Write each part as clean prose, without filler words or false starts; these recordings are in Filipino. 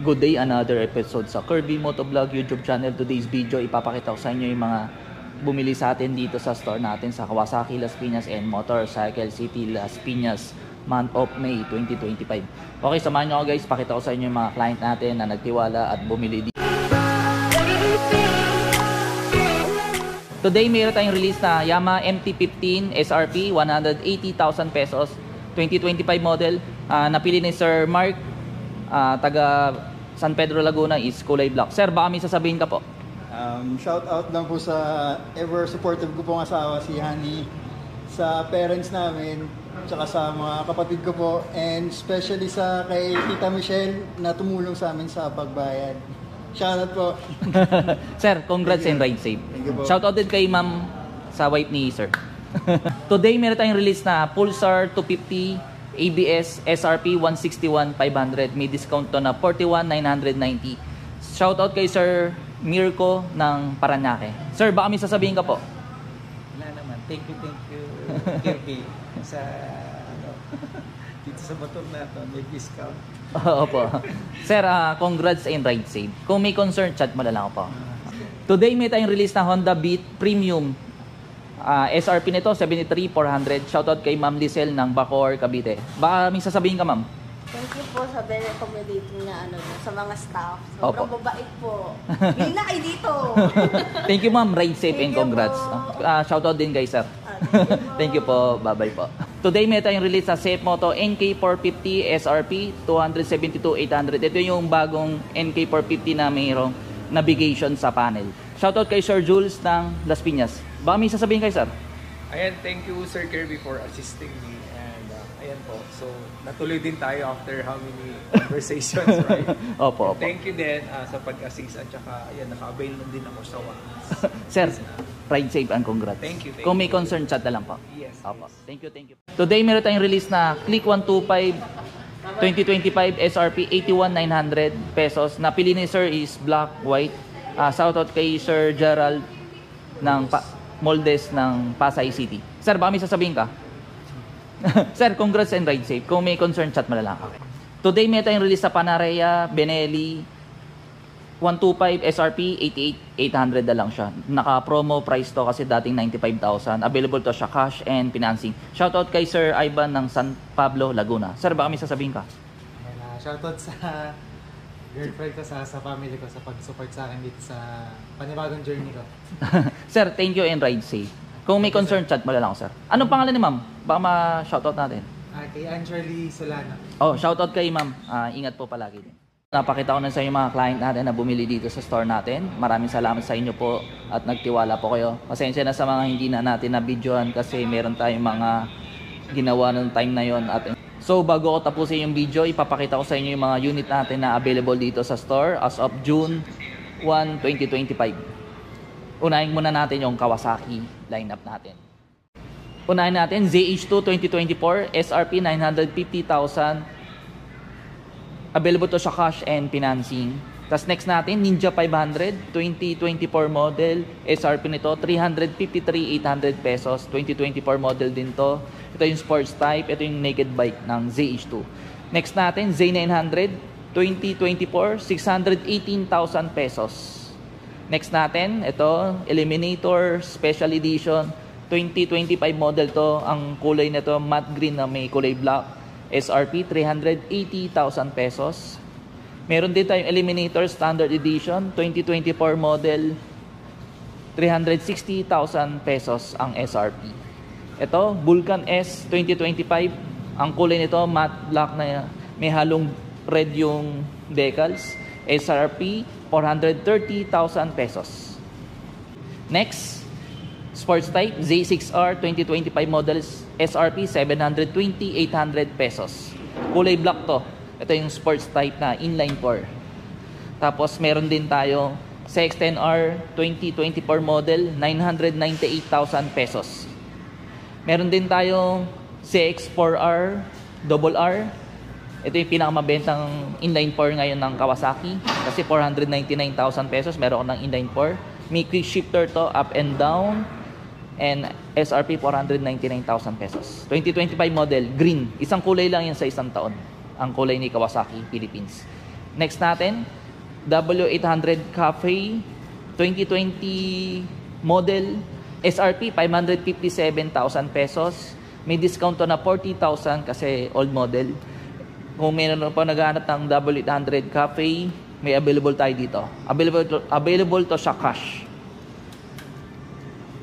Good day, another episode sa Kirby Motovlog YouTube channel. Today's video, ipapakita ko sa inyo yung mga bumili sa atin dito sa store natin sa Kawasaki Las Piñas and Motorcycle City Las Piñas month of May 2025. Okay, samahan nyo ako guys, pakita ko sa inyo yung mga client natin na nagtiwala at bumili dito. Today, mayroon tayong release na Yamaha MT-15 SRP, 180,000 pesos, 2025 model. Napili ni Sir Mark, taga San Pedro, Laguna, is kulay black. Sir, baka may sasabihin ka po. Shout out lang po sa ever supportive ko pong asawa, si Honey, sa parents namin, tsaka sa mga kapatid ko po, and especially sa kay Tita Michelle na tumulong sa amin sa pagbayad. Shout out po. Sir, congrats and ride safe. Shout out din kay ma'am sa wife ni Sir. Today, meron tayong release na Pulsar 250 ABS SRP 161,500. May discount to na 41,990. Shout out kay Sir Mirko ng Paranaque. Sir, baka may sasabihin ka po? Wala naman. Thank you, Kirby. Sa dito sa motor na ito, may discount. Opo. Sir, congrats and ride safe. Kung may concern, chat mo na lang po. Today, may tayong release na Honda Beat Premium. SRP nito, 73,400. Shoutout kay Ma'am Lisel ng Bacoor, Cavite. Baka may sasabihin ka, ma'am? Thank you po sa very accommodating na sa mga staff. Sobrang babait po. Hindi na kayo dito. Thank you, ma'am. Ride safe and congrats. Shoutout din kay sir. Thank you po. Bye-bye po. Today, may tayong release sa Safe Moto NK450 SRP 272,800. Ito yung bagong NK450 na mayroong navigation sa panel. Shoutout kay Sir Jules ng Las Piñas. Baka may sasabihin kayo, sir? Ayan, thank you Sir Kirby for assisting me. And ayan po, so natuloy din tayo after how many conversations, right? Opo. Thank you din sa pag-assist at saka ayan, naka-avail nun din ako sa wakas. Sir, ride safe and congrats. Thank you. Kung may concern, chat na lang po. Yes. Opo. Thank you. Today, meron tayong release na Click 125 2025 SRP 81,900 pesos. Napili ni sir is black, white. Shoutout kay Sir Gerald ng Moldes ng Pasay City. Sir, baka may sasabihin ka? Sir, congrats and ride safe. Kung may concern, chat mo na lang. Today, may tayong release sa Panarea Benelli 125 SRP 88,800 na lang siya. Naka-promo price to kasi dating 95,000. Available to siya cash and financing. Shoutout kay Sir Ivan ng San Pablo, Laguna. Sir, baka may sasabihin ka? Shoutout sa girlfriend ko, sa family ko, sa pag-support sa akin dito sa panibagong journey ko. Sir, thank you and ride safe. Kung may concern, chat mo na lang, sir. Anong pangalan ni ma'am? Baka ma-shoutout natin. Kay Anjali Solano. Oh, shoutout kay ma'am. Ingat po palagi din. Napakita ko na sa inyo mga client natin na bumili dito sa store natin. Maraming salamat sa inyo po at nagtiwala po kayo. Pasensya na sa mga hindi na natin na videohan kasi meron tayong mga ginawa ng time na yon. So bago ko tapusin yung video, ipapakita ko sa inyo yung mga unit natin na available dito sa store as of June 1, 2025. Unahin muna natin yung Kawasaki lineup natin. Unahin natin ZH2 2024 SRP 950,000. Available to sa cash and financing. Tapos next natin Ninja 500 2024 model. SRP nito 353,800 pesos. 2024 model din to. Ito yung sports type, ito yung naked bike ng ZH2. Next natin, Z900, 2024, 618,000 pesos. Next natin, ito, Eliminator Special Edition, 2025 model to. Ang kulay nito, matte green na may kulay black. SRP, 380,000 pesos. Meron din tayong Eliminator Standard Edition, 2024 model, 360,000 pesos ang SRP. Ito, Vulcan S 2025. Ang kulay nito, matte black na may halong red yung decals. SRP, 430,000 pesos. Next, sports type, Z6R 2025 models. SRP, 720,800 pesos. Kulay black to. Ito yung sports type na inline 4. Tapos, meron din tayo CX-10R 2024 model, 998,000 pesos. Meron din tayong CX-4R Double R. Ito yung pinakamabentang inline 4 ngayon ng Kawasaki. Kasi 499,000 pesos. Meron ko ng inline 4. May quick shifter to, up and down. And SRP 499,000 pesos. 2025 model, green. Isang kulay lang yan sa isang taon. Ang kulay ni Kawasaki Philippines. Next natin, W800 Cafe 2020 model, SRP 557,000 pesos. May discount to na 40,000 kasi old model. Kung meron pa naghahanap ng W800 Cafe, may available tayo dito. Available to sa cash.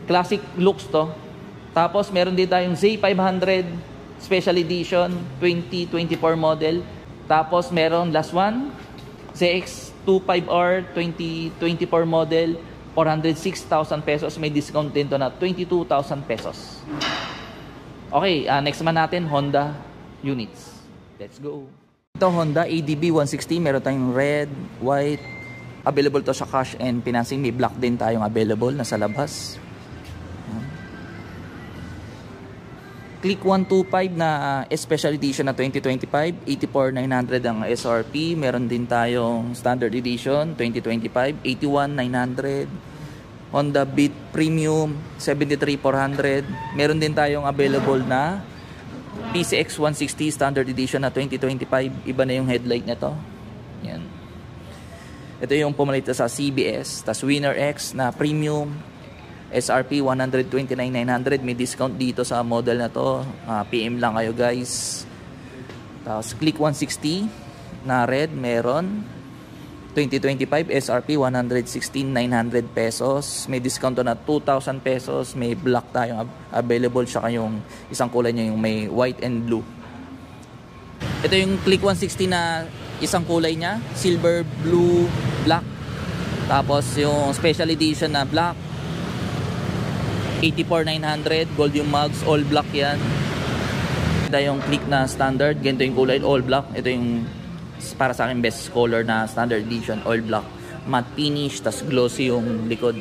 Classic looks to. Tapos meron din tayong Z500 Special Edition 2024 model. Tapos meron last one, ZX25R 2024 model, 406,000 pesos. May discount din to na 22,000 pesos. Okay, next naman natin, Honda units. Let's go. Ito, Honda ADB 160. Meron tayong red, white. Available to sa cash and financing. May black din tayong available na sa labas. Click 125 na special edition na 2025. 84,900 ang SRP. Meron din tayong standard edition 2025. 81,900. Honda Beat Premium 73,400. Meron din tayong available na PCX 160 standard edition na 2025. Iba na yung headlight nito. Yan. Ito yung pumalit sa CBS. Tas Winner X na premium SRP 129,900. May discount dito sa model na to. PM lang kayo guys. Tapos Click 160 na red meron 2025 SRP 116,900 pesos. May discount na 2,000 pesos. May black tayong available, siya yung isang kulay niya yung may white and blue. Ito yung Click 160 na isang kulay niya, silver, blue, black. Tapos yung special edition na black 84,900, gold yung mugs, all black yan. Ito yung Click na standard, ganito yung kulay, all black. Ito yung para sa akin best color na standard edition, all black, matte finish, tas glossy yung likod.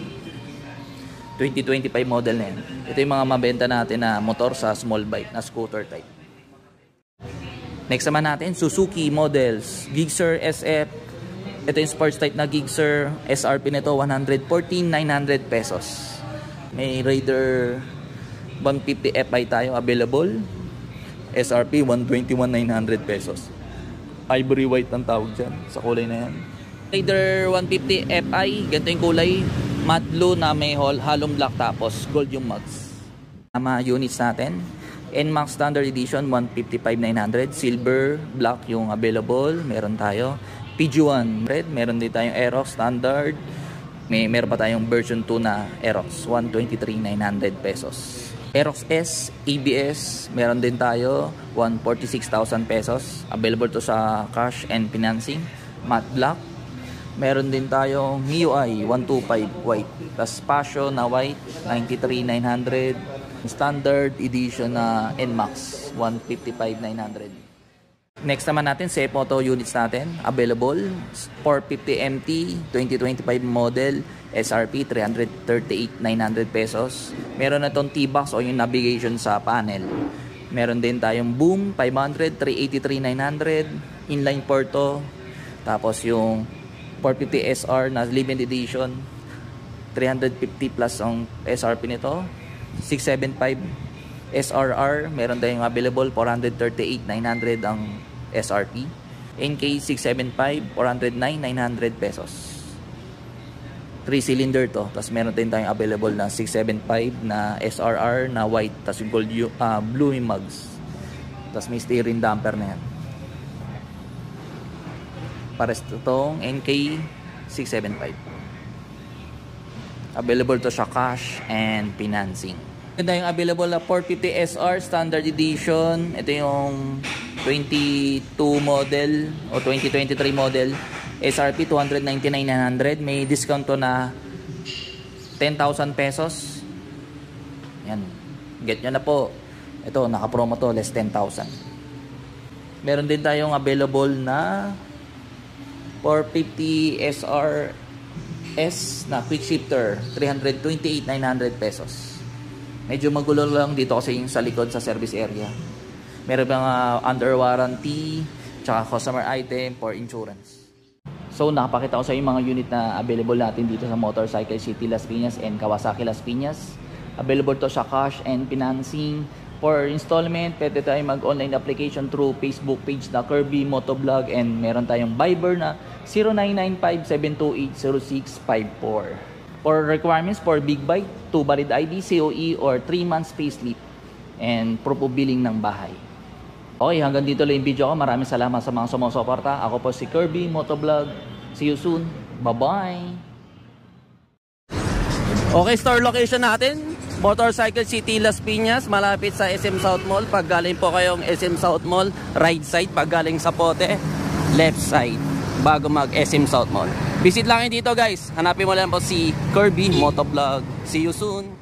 2025 model na yan. Ito yung mga mabenta natin na motor sa small bike na scooter type. Next naman natin, Suzuki models, Gixxer SF. Ito yung sports type na Gixxer. SRP nito 114,900 pesos. May Raider 150 Fi tayo available. SRP 121,900 pesos. Ivory white ang tawag dyan sa kulay na yan. Raider 150 Fi, ganito yung kulay, matte blue na may halong black, tapos gold yung mugs. Mga units natin, NMAX Standard Edition 155,900, silver, black yung available, meron tayo. PG1 red, meron din tayong Aerox Standard, meron pa tayong version 2 na Aerox 123,900 pesos. Aerox S, ABS, meron din tayo 146,000 pesos. Available to sa cash and financing. Matte black. Meron din tayong MIUI 125 white. Tas Passion na white 93,900. Standard edition na NMAX 155,900. Next naman natin, Semoto units natin. Available 450 MT 2025 model, SRP 338,900 pesos. Meron na itong T-box o yung navigation sa panel. Meron din tayong Boom 500, 383,900. Inline Porto. Tapos yung 450 SR na limited edition, 350 plus ang SRP nito. 675 SRR, meron tayong available 438,900 ang SRP. NK 675, 409,900 pesos. 3-cylinder to. Tapos meron din tayong available na 675 na SRR na white. Tapos yung gold, blue yung mugs. Tapos may steering damper na yan. Pares itong NK 675. Available to sa cash and financing. Ito yung available na 450 SR Standard Edition. Ito yung 22 model o 2023 model. SRP 299,900. May discount to na 10,000 pesos. Yan. Get nyo na po. Ito, naka-promo to. Less 10,000. Meron din tayong available na 450 SR S na quick shifter. 328,900 pesos. Medyo magulo lang dito kasi yung sa likod sa service area. Meron bang under warranty, tsaka customer item for insurance. So nakapakita ko sa yung mga unit na available natin dito sa Motorcycle City Las Piñas and Kawasaki Las Piñas. Available to sa cash and financing. For installment, pwede tayo mag-online application through Facebook page na Kirby Motovlog, and meron tayong Viber na 0995-728-0654. For requirements for Big Bike, 2 valid ID, COE, or 3 months payslip, and proof of billing ng bahay. Okay, hanggang dito lang yung video ko. Maraming salamat sa mga sumusuporta. Ako po si Kirby Motovlog. See you soon. Bye-bye! Okay, store location natin, Motorcycle City, Las Piñas, malapit sa SM South Mall. Pag galing po kayong SM South Mall, right side. Pag galing sa Pote, left side, bago mag SM South Mall. Visit lang dito guys. Hanapin mo lang po si Kirby Motovlog. See you soon.